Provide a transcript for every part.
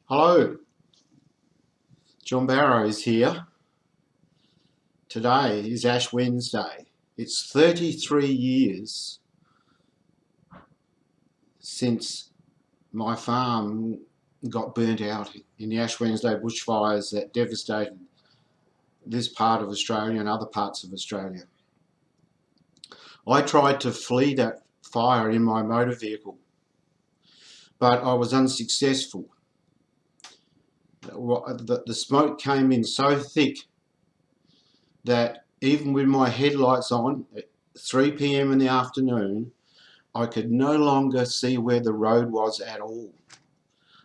Hello, John Barrows here. Today is Ash Wednesday. It's 33 years since my farm got burnt out in the Ash Wednesday bushfires that devastated this part of Australia and other parts of Australia. I tried to flee that fire in my motor vehicle, but I was unsuccessful. The smoke came in so thick that even with my headlights on at 3 p.m. in the afternoon, I could no longer see where the road was at all.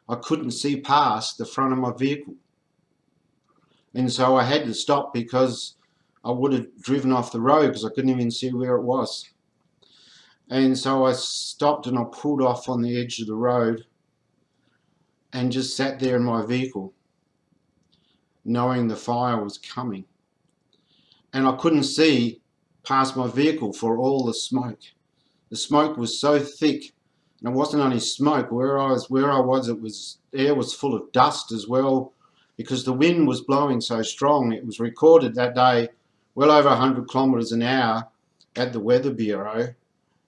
I couldn't see past the front of my vehicle. And so I had to stop because I would have driven off the road because I couldn't even see where it was. And so I stopped and I pulled off on the edge of the road and just sat there in my vehicle, knowing the fire was coming. And I couldn't see past my vehicle for all the smoke. The smoke was so thick, and it wasn't only smoke. Where I was, air was full of dust as well, because the wind was blowing so strong. It was recorded that day well over 100 kilometres an hour at the Weather Bureau,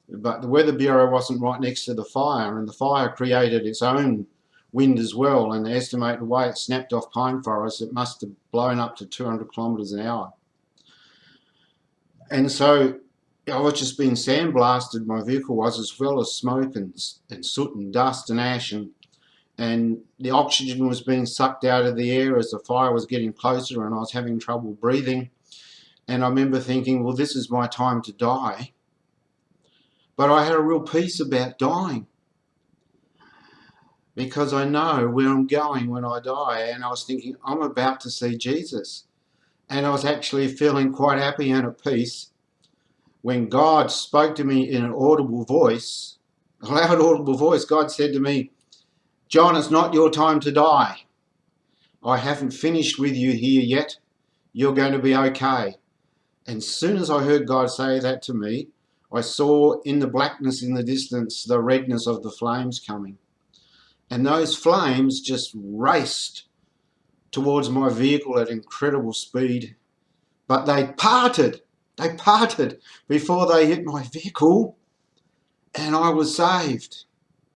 but the Weather Bureau wasn't right next to the fire, and the fire created its own wind as well, and they estimate the way it snapped off pine forests, it must have blown up to 200 kilometres an hour. And so I was just being sandblasted, my vehicle was, as well as smoke and soot and dust and ash, and the oxygen was being sucked out of the air as the fire was getting closer, and I was having trouble breathing. And I remember thinking, well, this is my time to die. But I had a real peace about dying, because I know where I'm going when I die. And I was thinking, I'm about to see Jesus. And I was actually feeling quite happy and at peace when God spoke to me in an audible voice, a loud audible voice. God said to me, John, it's not your time to die. I haven't finished with you here yet. You're going to be okay. And as soon as I heard God say that to me, I saw in the blackness in the distance the redness of the flames coming. And those flames just raced towards my vehicle at incredible speed. But they parted before they hit my vehicle, and I was saved.